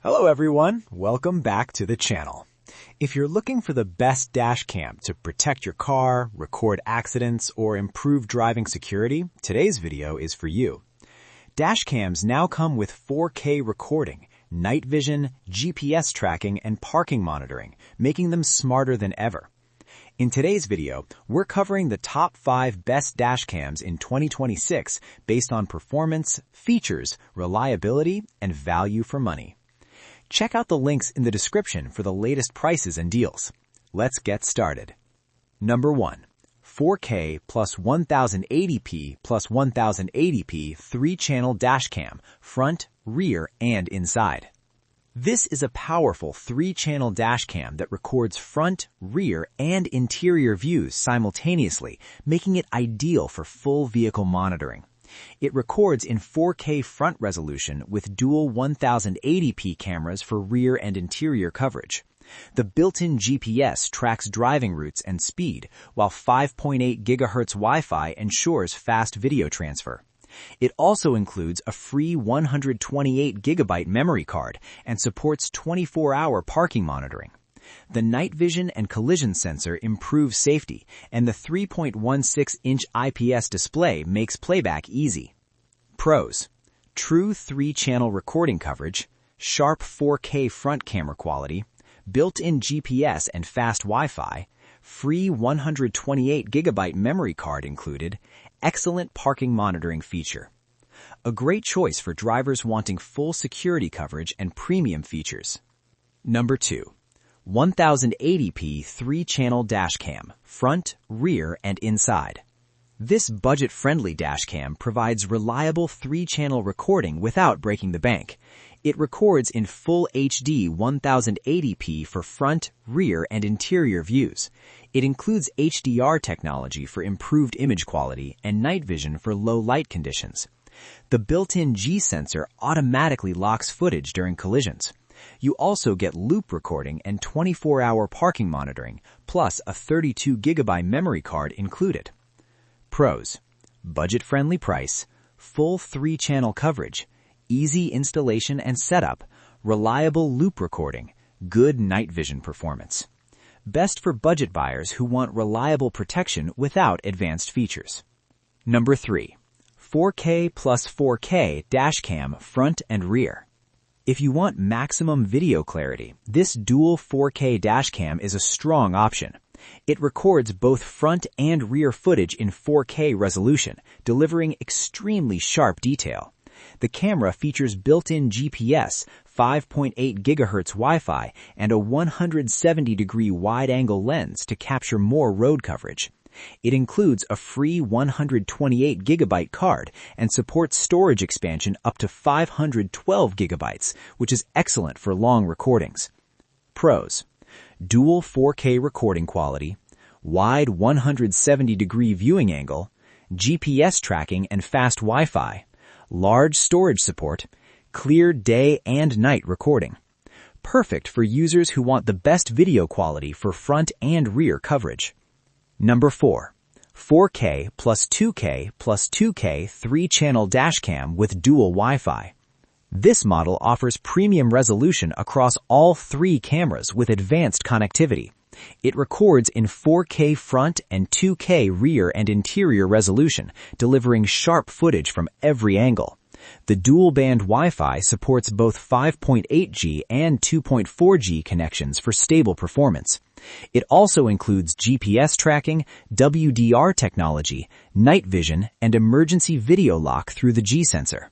Hello everyone, welcome back to the channel. If you're looking for the best dash cam to protect your car, record accidents, or improve driving security, today's video is for you. Dash cams now come with 4K recording, night vision, GPS tracking, and parking monitoring, making them smarter than ever. In today's video, we're covering the top 5 best dash cams in 2026 based on performance, features, reliability, and value for money. Check out the links in the description for the latest prices and deals. Let's get started. Number 1. 4K plus 1080p plus 1080p 3-channel dashcam, front, rear, and inside. This is a powerful 3-channel dashcam that records front, rear, and interior views simultaneously, making it ideal for full vehicle monitoring. It records in 4K front resolution with dual 1080p cameras for rear and interior coverage. The built-in GPS tracks driving routes and speed, while 5.8 GHz Wi-Fi ensures fast video transfer. It also includes a free 128 GB memory card and supports 24-hour parking monitoring. The night vision and collision sensor improve safety, and the 3.16-inch IPS display makes playback easy. Pros: true 3-channel recording coverage, sharp 4K front camera quality, built-in GPS and fast Wi-Fi, free 128 GB memory card included, excellent parking monitoring feature. A great choice for drivers wanting full security coverage and premium features. Number 2. 1080p 3-channel dashcam, front, rear, and inside. This budget-friendly dashcam provides reliable 3-channel recording without breaking the bank. It records in full HD 1080p for front, rear, and interior views. It includes HDR technology for improved image quality and night vision for low light conditions. The built-in G sensor automatically locks footage during collisions. You also get loop recording and 24-hour parking monitoring, plus a 32 GB memory card included. Pros: budget-friendly price, full 3-channel coverage, easy installation and setup, reliable loop recording, good night vision performance. Best for budget buyers who want reliable protection without advanced features. Number 3. 4K plus 4K dashcam front and rear. If you want maximum video clarity, this dual 4K dashcam is a strong option. It records both front and rear footage in 4K resolution, delivering extremely sharp detail. The camera features built-in GPS, 5.8 GHz Wi-Fi, and a 170-degree wide-angle lens to capture more road coverage. It includes a free 128 GB card and supports storage expansion up to 512 GB, which is excellent for long recordings. Pros: dual 4K recording quality, wide 170-degree viewing angle, GPS tracking and fast Wi-Fi, large storage support, clear day and night recording. Perfect for users who want the best video quality for front and rear coverage. Number 4. 4K plus 2K plus 2K 3-channel dashcam with dual Wi-Fi. This model offers premium resolution across all 3 cameras with advanced connectivity. It records in 4K front and 2K rear and interior resolution, delivering sharp footage from every angle. The dual-band Wi-Fi supports both 5.8G and 2.4G connections for stable performance. It also includes GPS tracking, WDR technology, night vision, and emergency video lock through the G sensor.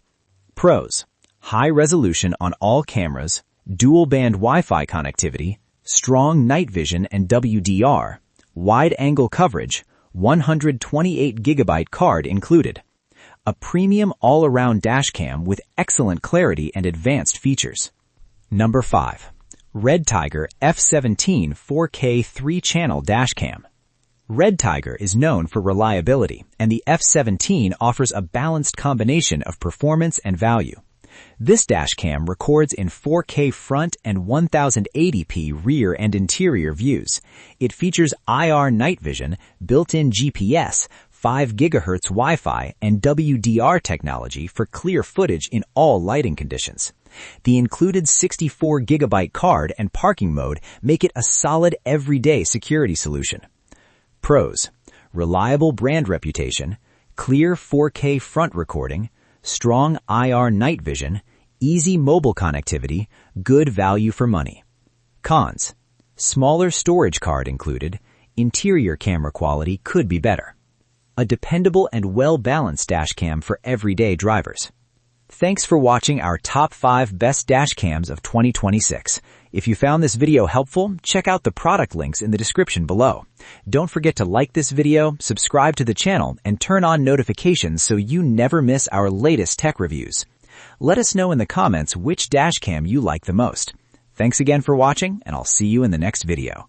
Pros: high resolution on all cameras, dual-band Wi-Fi connectivity, strong night vision and WDR, wide-angle coverage, 128 GB card included. A premium all-around dashcam with excellent clarity and advanced features. Number 5. REDTIGER F17 4K 3-channel dashcam. REDTIGER is known for reliability, and the F17 offers a balanced combination of performance and value. This dashcam records in 4K front and 1080p rear and interior views. It features IR night vision, built-in GPS, 5 GHz Wi-Fi, and WDR technology for clear footage in all lighting conditions. The included 64GB card and parking mode make it a solid everyday security solution. Pros: reliable brand reputation, clear 4K front recording, strong IR night vision, easy mobile connectivity, good value for money. Cons: smaller storage card included, interior camera quality could be better. A dependable and well-balanced dashcam for everyday drivers. Thanks for watching our top 5 best dashcams of 2026. If you found this video helpful, check out the product links in the description below. Don't forget to like this video, subscribe to the channel, and turn on notifications so you never miss our latest tech reviews. Let us know in the comments which dashcam you like the most. Thanks again for watching, and I'll see you in the next video.